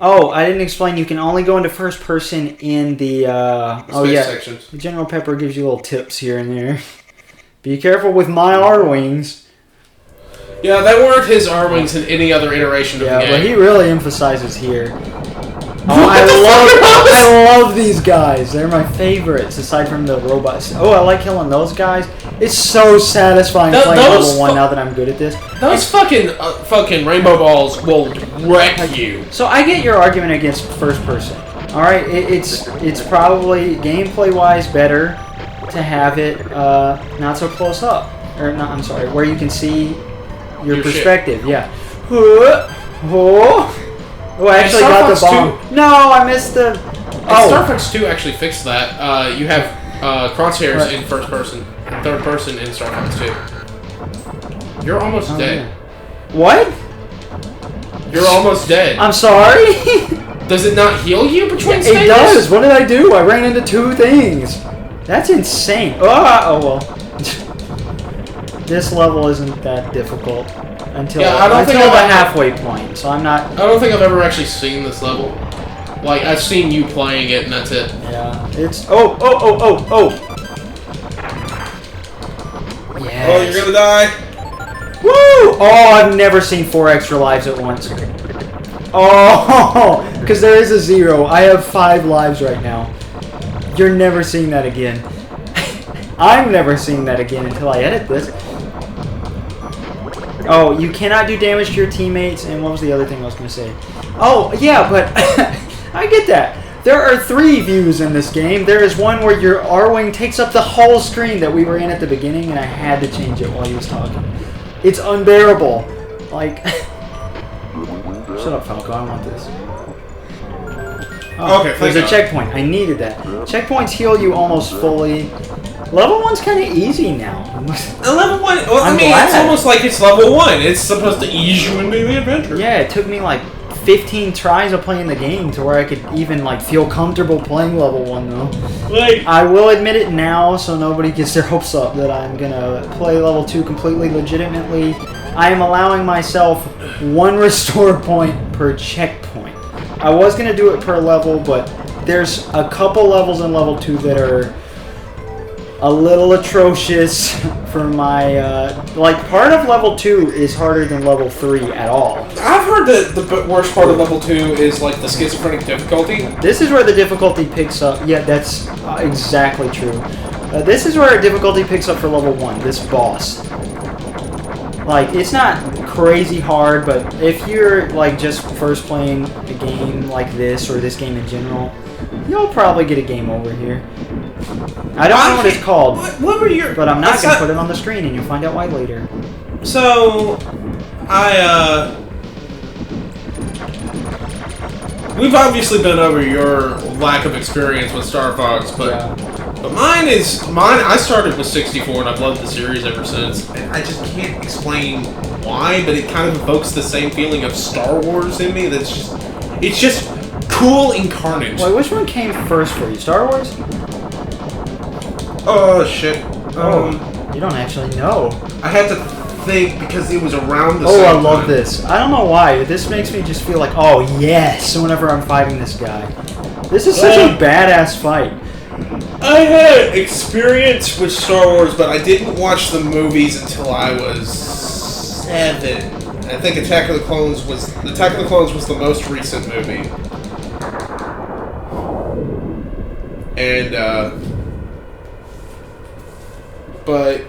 Oh, I didn't explain. You can only go into first person in the sections. General Pepper gives you little tips here and there. Be careful with my R-Wings. Yeah, that weren't his R-Wings in any other iteration of the game. Yeah, but he really emphasizes here. Oh, I love these guys. They're my favorites, aside from the robots. Oh, I like killing those guys. It's so satisfying playing level 1 now that I'm good at this. Those fucking rainbow balls will wreck you. So I get your argument against first person. All right, it's probably gameplay-wise better to have it not so close up, or not. I'm sorry, where you can see your perspective. Shit. Yeah. Oh, I actually got the bomb. No, I missed the... Star Fox 2 actually fixed that. You have crosshairs in first person, third person in Star Fox 2. You're almost dead. Yeah. What? You're almost dead. I'm sorry? Does it not heal you between stages? It does. What did I do? I ran into 2 things. That's insane. Oh well. This level isn't that difficult. Until the halfway point, so I'm not... I don't think I've ever actually seen this level. Like, I've seen you playing it, and that's it. Yeah, it's... Oh! Yes. Oh, you're gonna die. Woo! Oh, I've never seen 4 extra lives at once. Oh! Because there is a 0. I have 5 lives right now. You're never seeing that again. I'm never seeing that again until I edit this. Oh, you cannot do damage to your teammates, and what was the other thing I was going to say? Oh, yeah, but I get that. There are 3 views in this game. There is one where your R-Wing takes up the whole screen that we were in at the beginning, and I had to change it while he was talking. It's unbearable. Like... Shut up, Falco. I want this. Oh, okay, there's a checkpoint. I needed that. Checkpoints heal you almost fully. Level 1's kind of easy now. Level 1, well, it's almost like it's level 1. It's supposed to ease you into the adventure. Yeah, it took me like 15 tries of playing the game to where I could even like feel comfortable playing level 1 though. Like, I will admit it now so nobody gets their hopes up that I'm gonna play level 2 completely legitimately. I am allowing myself 1 restore point per checkpoint. I was gonna do it per level, but there's a couple levels in level 2 that are a little atrocious for my, like, part of level 2 is harder than level 3 at all. I've heard that the worst part of level 2 is, like, the schizophrenic difficulty. This is where the difficulty picks up. Yeah, that's exactly true. This is where difficulty picks up for level 1, this boss. Like, it's not crazy hard, but if you're, like, just first playing a game like this, or this game in general, you'll probably get a game over here. I don't know what it's called, what were your... but I'm not going to put it on the screen, and you'll find out why later. So, we've obviously been over your lack of experience with Star Fox, but mine, I started with 64, and I've loved the series ever since. And I just can't explain why, but it kind of evokes the same feeling of Star Wars in me it's just cool incarnate. Wait, which one came first for you? Star Wars? Oh, shit. You don't actually know. I had to think because it was around the same time. Oh, I love this. I don't know why. This makes me just feel like, oh, yes, whenever I'm fighting this guy. This is such a badass fight. I had experience with Star Wars, but I didn't watch the movies until I was 7. I think Attack of the Clones was the most recent movie. And, but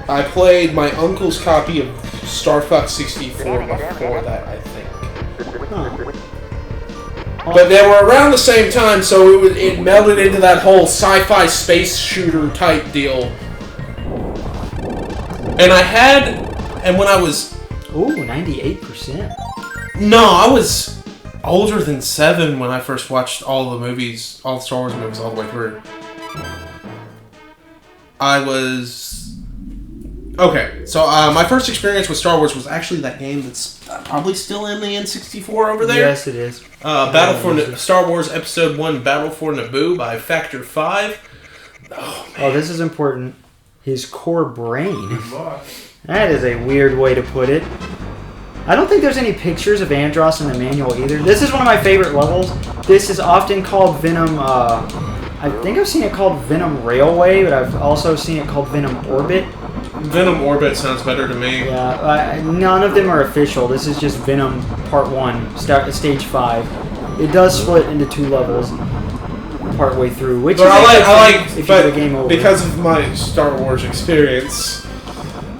I played my uncle's copy of Star Fox 64 before that, I think. Huh. But they were around the same time, so it melded into that whole sci-fi space shooter type deal. And when I was... Ooh, 98%. No, I was older than 7 when I first watched all the Star Wars movies all the way through. I was... Okay, so my first experience with Star Wars was actually that game that's probably still in the N64 over there. Yes, it is. Star Wars Episode 1 Battle for Naboo by Factor 5. Oh, man. Oh, this is important. His core brain. That is a weird way to put it. I don't think there's any pictures of Andross in the manual either. This is one of my favorite levels. This is often called Venom, I think I've seen it called Venom Railway, but I've also seen it called Venom Orbit. Venom Orbit sounds better to me. Yeah, none of them are official. This is just Venom Part 1, stage 5. It does split into 2 levels partway through, which but is if you get the game over. Because of my Star Wars experience,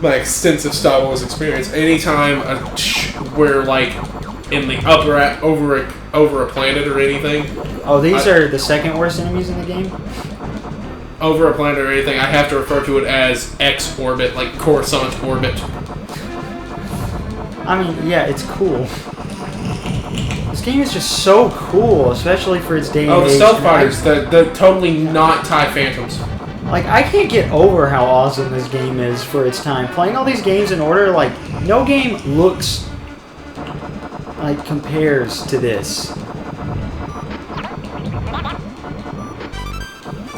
my extensive Star Wars experience, anytime we're like in the over a planet or anything. Oh, these are the second worst enemies in the game? Over a planet or anything, I have to refer to it as X orbit, like Coruscant orbit. I mean, yeah, it's cool. This game is just so cool, especially for its day and age. Oh, the stealth fighters, the totally not TIE Phantoms. Like, I can't get over how awesome this game is for its time. Playing all these games in order, like, no game looks like compares to this.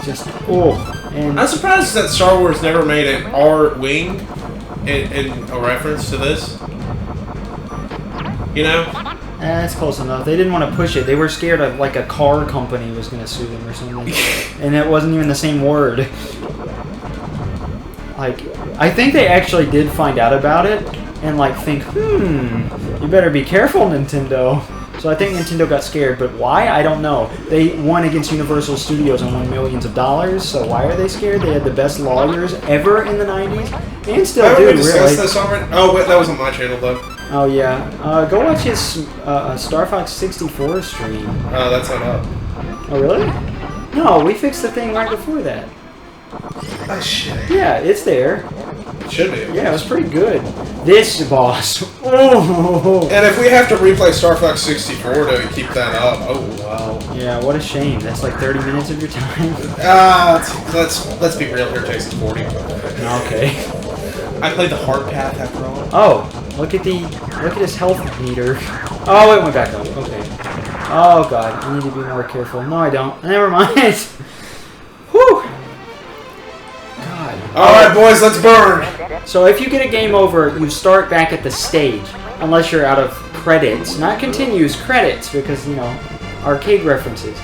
Just, and I'm surprised that Star Wars never made an R-Wing in a reference to this. You know? That's close enough. They didn't want to push it. They were scared of, like, a car company was going to sue them or something. And it wasn't even the same word. Like, I think they actually did find out about it and, like, think, you better be careful, Nintendo. So I think Nintendo got scared, but why? I don't know. They won against Universal Studios and won millions of dollars, so why are they scared? They had the best lawyers ever in the 90s, and still do, we discussed really. this already? Oh, wait, that was on my channel, though. Oh, yeah. Go watch his Star Fox 64 stream. Oh, that's not up. Oh, really? No, we fixed the thing right before that. Oh, shit. Yeah, it's there. It should be. Yeah, it was pretty good. This boss. Oh. And if we have to replay Star Fox 64 to keep that up, oh, wow. Yeah, what a shame. That's like 30 minutes of your time. Let's be real here, Jason 40. Okay. I played the hard path after all. Oh, look at his health meter. Oh, it went back up. Okay. Oh god, I need to be more careful. No, I don't. Never mind. Whew. God. Alright, boys, let's burn. So if you get a game over, you start back at the stage. Unless you're out of credits. Not continues, credits, because, you know, arcade references.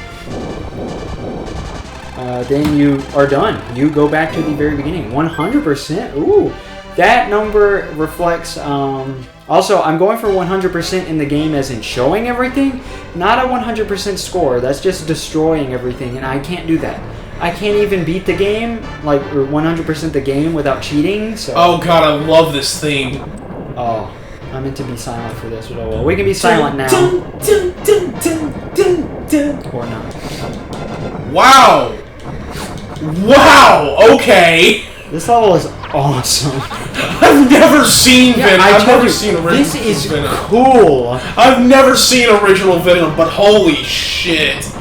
Then you are done. You go back to the very beginning. 100%. Ooh. That number reflects, also, I'm going for 100% in the game as in showing everything, not a 100% score. That's just destroying everything, and I can't do that. I can't even beat the game, like, or 100% the game without cheating, so... Oh god, I love this theme. Oh, I meant to be silent for this, but oh well. We can be silent now. Or not. Wow! Wow! Okay! This level is awesome. I've never seen Venom. I've never seen original This is Venom. cool. I've never seen original Venom, but holy shit!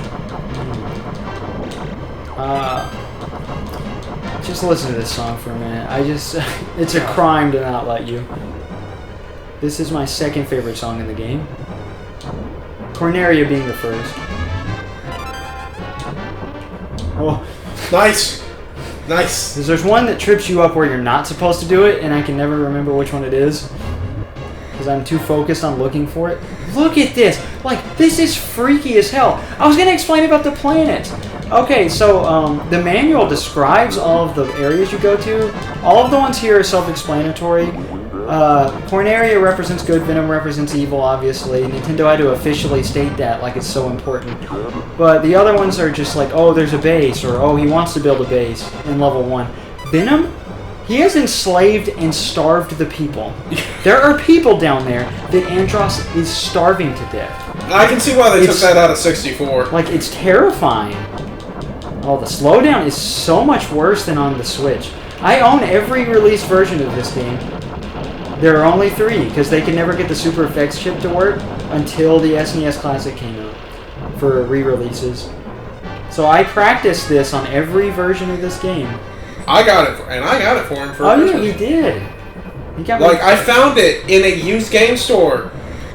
Just listen to this song for a minute. It's a crime to not let you. This is my second favorite song in the game. Corneria being the first. Oh. Nice! Nice! There's one that trips you up where you're not supposed to do it, and I can never remember which one it is. Because I'm too focused on looking for it. Look at this! Like, this is freaky as hell. I was going to explain about the planets. Okay, so the manual describes all of the areas you go to. All of the ones here are self-explanatory. Corneria represents good, Venom represents evil, obviously. Nintendo had to officially state that, like it's so important. But the other ones are just like, oh, there's a base, or oh, he wants to build a base in level 1. Venom? He has enslaved and starved the people. There are people down there that Andross is starving to death. I can see why they took that out of 64. Like, it's terrifying. Oh, the slowdown is so much worse than on the Switch. I own every released version of this game. There are only 3, because they can never get the Super Effects chip to work until the SNES Classic came out for re-releases. So I practiced this on every version of this game. I got it for him for Christmas. Yeah, he did. He got I found it in a used game store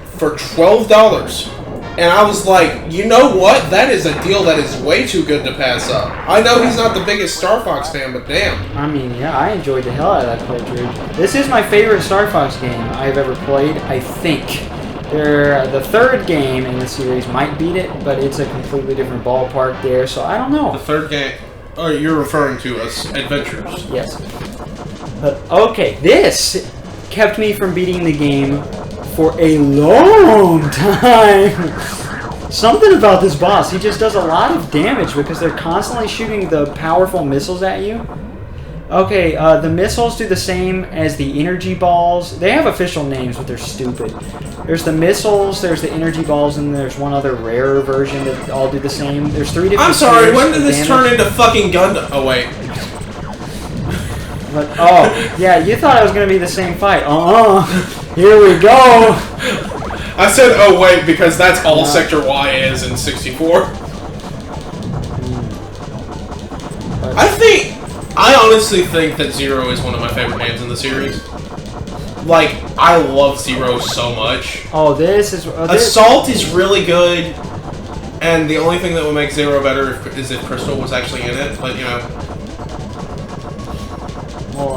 for $12. And I was like, you know what? That is a deal that is way too good to pass up. I know he's not the biggest Star Fox fan, but damn. I mean, yeah, I enjoyed the hell out of that cartridge. This is my favorite Star Fox game I've ever played, I think. The third game in the series might beat it, but it's a completely different ballpark there, so I don't know. The third game... Oh, you're referring to Adventures. Yes. But, okay, this kept me from beating the game for a long time. Something about this boss, he just does a lot of damage because they're constantly shooting the powerful missiles at you. Okay, the missiles do the same as the energy balls. They have official names, but they're stupid. There's the missiles, there's the energy balls, and there's one other rarer version that all do the same. There's 3 different I'm sorry, tiers when did of this damage. turn into fucking Gundam? Oh, wait. But, oh, yeah, you thought it was going to be the same fight. Here we go. I said, oh, wait, because that's all Sector Y is in 64. I honestly think that Zero is one of my favorite games in the series. Like, I love Zero so much. Oh, this is... Assault is really good, and the only thing that would make Zero better is if Crystal was actually in it, but, you know... Well,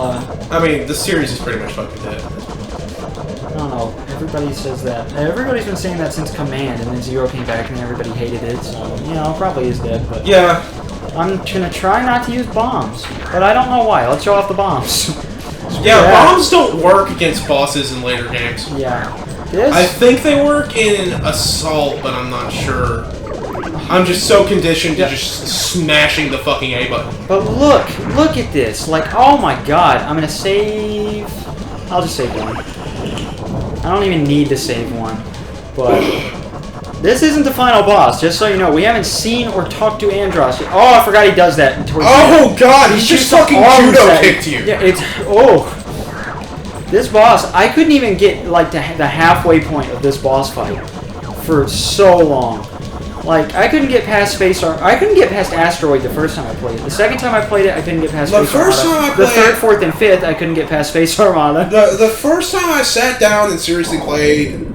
I mean, the series is pretty much fucking dead. I don't know. Everybody says that. Everybody's been saying that since Command, and then Zero came back and everybody hated it, so, you know, it probably is dead, but... Yeah. I'm gonna try not to use bombs, but I don't know why. Let's show off the bombs. Yeah, bombs don't work against bosses in later games. Yeah. This? I think they work in Assault, but I'm not sure. I'm just so conditioned to just smashing the fucking A button. But look at this. Like, oh my god. I'm gonna save... I'll just save one. I don't even need to save one. But... This isn't the final boss, just so you know. We haven't seen or talked to Andross yet. Oh, I forgot he does that. Oh god, he just fucking judo kicked you. Yeah, it's... Oh. This boss, I couldn't even get, like, to the halfway point of this boss fight for so long. Like, I couldn't get past Space Armada. I couldn't get past Asteroid the first time I played it. The second time I played it, I couldn't get past Space Armada. The first time I played it... The third, fourth, and fifth, I couldn't get past Space Armada. The first time I sat down and seriously played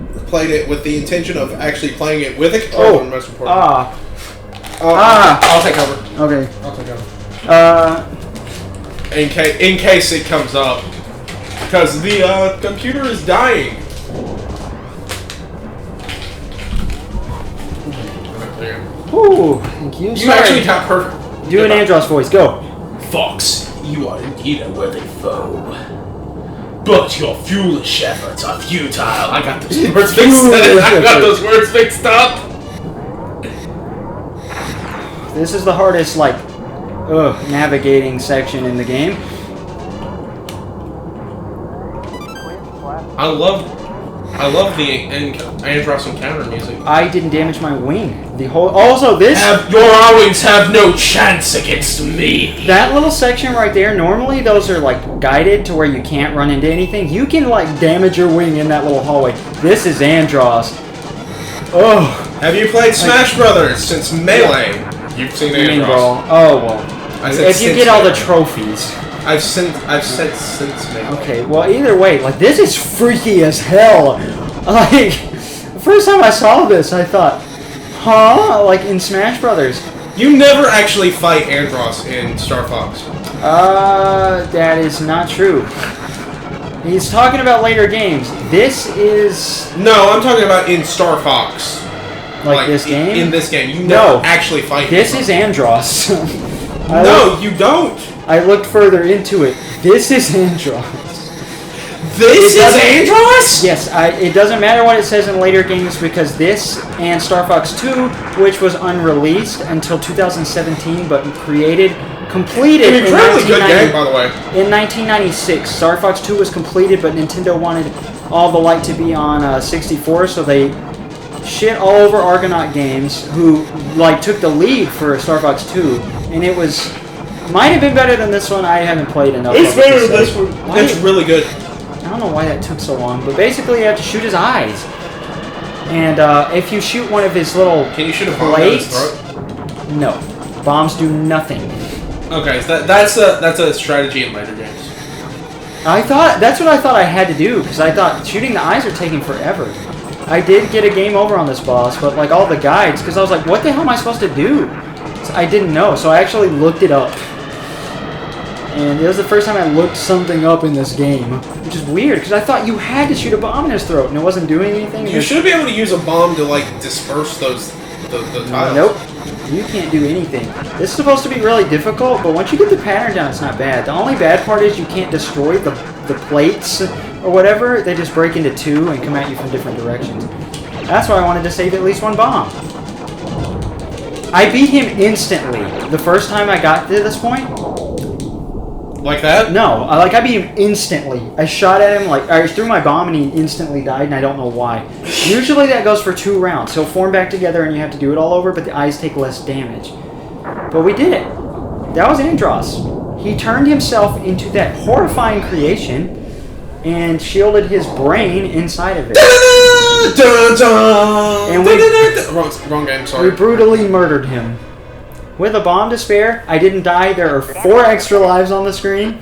it with the intention of actually playing it with a controller, most important. I'll take over. Okay. I'll take over. In case it comes up, because the computer is dying. Ooh, thank you. You actually got perfect. Do an Andross voice. Go. Fox, you are indeed a worthy foe. But your foolish efforts are futile. I got those words mixed up. I got those words mixed up. This is the hardest, like, navigating section in the game. I love the Andross encounter music. I didn't damage my wing. Also this... Your wings have no chance against me. That little section right there, normally those are, like, guided to where you can't run into anything. You can, like, damage your wing in that little hallway. This is Andross. Oh. Have you played Smash Brothers since Melee? You've seen Andross. Oh, well. If you get all the trophies. I've said since Melee. Okay, well, either way, like, this is freaky as hell. Like, the first time I saw this, I thought, huh? Like, in Smash Brothers. You never actually fight Andross in Star Fox. That is not true. He's talking about later games. This is... No, I'm talking about in Star Fox. Like this game? In this game. You never actually fight This is Andross. No, you don't. I looked further into it. This is Andross. This is Andross? Yes, it doesn't matter what it says in later games because this and Star Fox 2, which was unreleased until 2017 but completed an incredibly good game, by the way. In 1996. Star Fox 2 was completed, but Nintendo wanted all the light to be on 64, so they shit all over Argonaut Games, who like took the lead for Star Fox 2, and it was might have been better than this one. I haven't played enough. It's better than this one. It's really good. I don't know why that took so long, but basically you have to shoot his eyes. And if you shoot one of his little Can you shoot a bomb down his throat? No. Bombs do nothing. Okay, so that's a strategy in later games. That's what I thought I had to do, because I thought shooting the eyes are taking forever. I did get a game over on this boss, but like all the guides, because I was like, what the hell am I supposed to do? So I didn't know, so I actually looked it up. And it was the first time I looked something up in this game, which is weird, because I thought you had to shoot a bomb in his throat, and it wasn't doing anything. You should be able to use a bomb to, like, disperse those, the tiles. Nope. You can't do anything. This is supposed to be really difficult, but once you get the pattern down, it's not bad. The only bad part is you can't destroy the plates or whatever. They just break into two and come at you from different directions. That's why I wanted to save at least one bomb. I beat him instantly the first time I got to this point. Like that? No, I beat him instantly. I shot at him, I threw my bomb and he instantly died, and I don't know why. Usually that goes for 2 rounds. He'll form back together and you have to do it all over, but the eyes take less damage. But we did it. That was Andross. He turned himself into that horrifying creation and shielded his brain inside of it. And wrong game, sorry. We brutally murdered him. With a bomb to spare, I didn't die. There are 4 extra lives on the screen.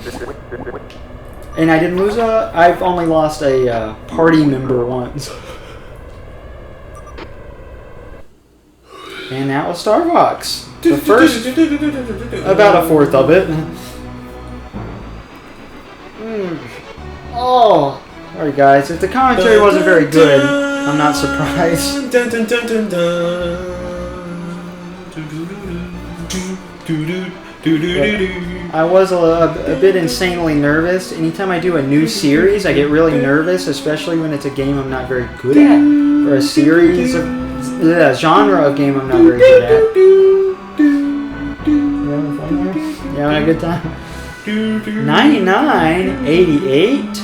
And I didn't lose I've only lost a party member once. And that was Star Fox. The first, about a fourth of it. Oh, sorry guys. If the commentary wasn't very good, I'm not surprised. I was a bit insanely nervous. Anytime I do a new series, I get really nervous, especially when it's a game I'm not very good at, or a series of genre of game I'm not very good at. You having a good time? 99, 88,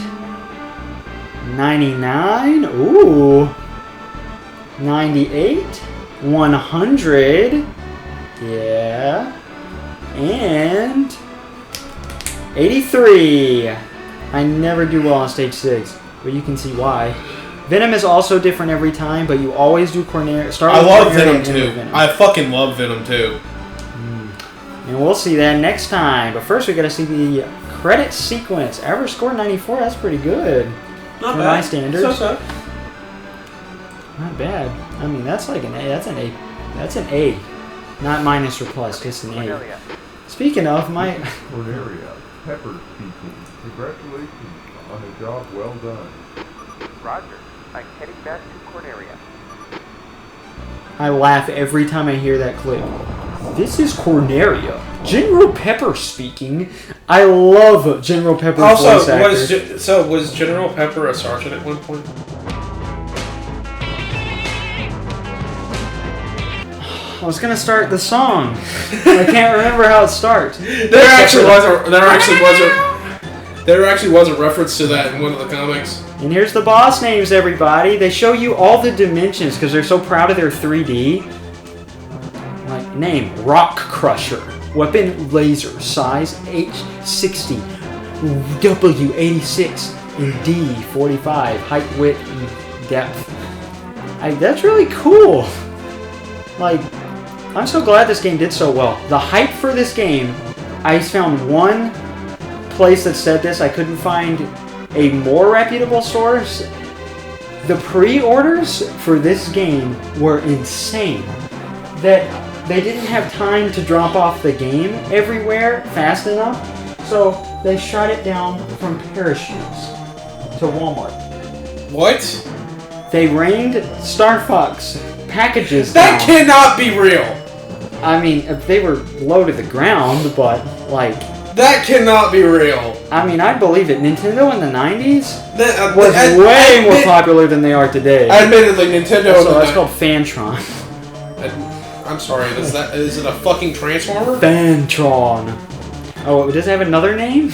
99, ooh, 98, 100, yeah, and 83. I never do well on stage 6, but you can see why. Venom is also different every time, but you always do Corneria. I love Venom too. I fucking love Venom too. And we'll see that next time. But first, we gotta see the credit sequence. Average score 94. That's pretty good. Not for bad. My standards. So. Not bad. I mean, that's like an A. That's an A. That's an A. Not minus or plus, just an A. Speaking of, my... Corneria, Pepper speaking. Congratulations on a job well done. Roger. I'm heading back to Corneria. I laugh every time I hear that clip. This is Corneria. General Pepper speaking. I love General Pepper's voice actor. Was General Pepper a sergeant at one point? I was gonna start the song. I can't remember how it starts. There actually was a reference to that in one of the comics. And here's the boss names, everybody. They show you all the dimensions because they're so proud of their 3D. Like, name, Rock Crusher. Weapon, laser. Size, H60. W86. And D45. Height, width, and depth. That's really cool. Like, I'm so glad this game did so well. The hype for this game, I found one place that said this. I couldn't find a more reputable source. The pre-orders for this game were insane. That they didn't have time to drop off the game everywhere fast enough, so they shot it down from parachutes to Walmart. What? They rained Star Fox packages That down. cannot be real. I mean, if they were low to the ground, but like... That cannot be real. I mean, I believe it. Nintendo in the 90s was way way more popular than they are today. Admittedly, Nintendo... Also, that's called Fantron. I'm sorry, is it a fucking Transformer? Fantron. Oh, does it have another name?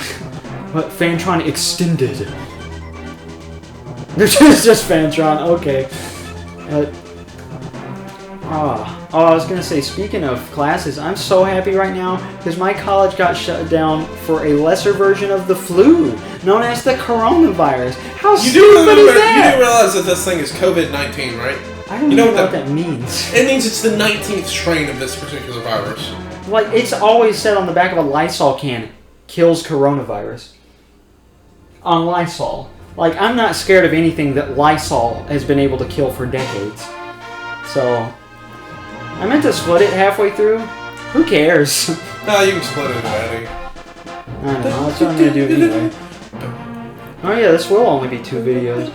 What? Fantron Extended. It's just Fantron, okay. Oh, I was going to say, speaking of classes, I'm so happy right now because my college got shut down for a lesser version of the flu, known as the coronavirus. How stupid is that? You do realize that this thing is COVID-19, right? I don't know what that means. It means it's the 19th strain of this particular virus. Like, it's always said on the back of a Lysol can, kills coronavirus. On Lysol. Like, I'm not scared of anything that Lysol has been able to kill for decades. So, I meant to split it halfway through. Who cares? No, you can split it, Eddie. I don't know, that's what I'm gonna do anyway. Oh yeah, this will only be 2 videos.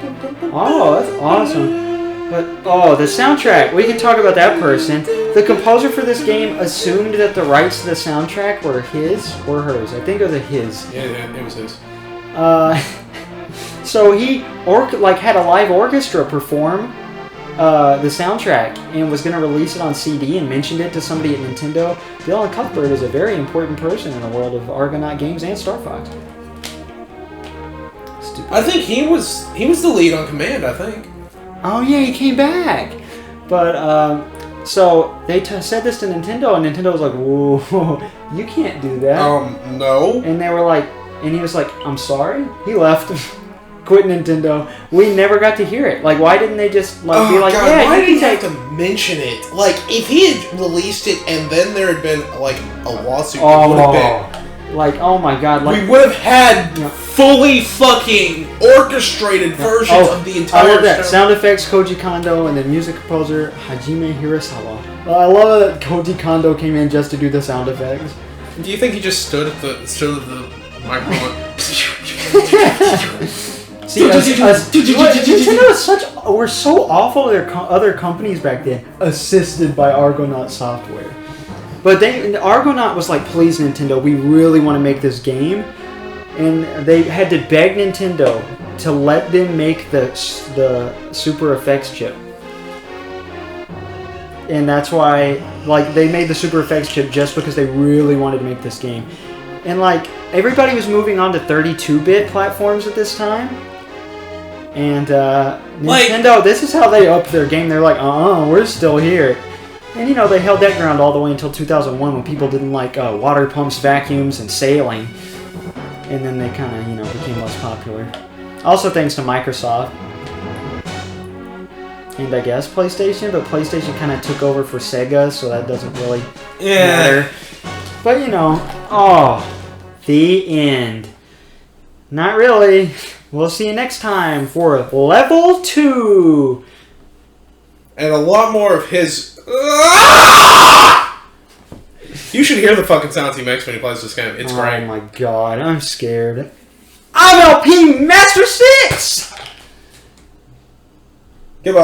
Oh, that's awesome. But, oh, the soundtrack. We can talk about that person. The composer for this game assumed that the rights to the soundtrack were his or hers. I think it was his. Yeah, it was his. So he had a live orchestra perform the soundtrack and was going to release it on CD and mentioned it to somebody at Nintendo. Dylan Cuthbert is a very important person in the world of Argonaut games and Star Fox. Stupid. I think he was the lead on Command, I think. Oh yeah, he came back. But so they said this to Nintendo, and Nintendo was like, "Whoa, you can't do that." No. And they were like, and he was like, "I'm sorry." He left, quit Nintendo. We never got to hear it. Like, why didn't they just be like, God, "Yeah, why you did he can have take." to mention it? Like, if he had released it and then there had been like a lawsuit, it would Oh, have like, oh my God, been. like. We would have had Yeah. fully fucking orchestrated versions of the entire. I love that. Sound effects, Koji Kondo, and then music composer, Hajime Hirasawa. I love that Koji Kondo came in just to do the sound effects. Do you think he just stood at the microphone? See, Nintendo is we're so awful at their other companies back then, assisted by Argonaut Software. But Argonaut was like, please Nintendo, we really want to make this game. And they had to beg Nintendo to let them make the Super Effects chip. And that's why, like, they made the Super Effects chip just because they really wanted to make this game. And, like, everybody was moving on to 32-bit platforms at this time. And, Nintendo, this is how they upped their game. They're like, we're still here. And, you know, they held that ground all the way until 2001 when people didn't like water pumps, vacuums, and sailing. And then they kind of, became less popular. Also thanks to Microsoft. And I guess PlayStation, but PlayStation kind of took over for Sega, so that doesn't really matter. But, the end. Not really. We'll see you next time for Level 2. And a lot more of his. You should hear the fucking sounds he makes when he plays this game. It's great. Oh my God, I'm scared. I'm LP Master 6! Goodbye.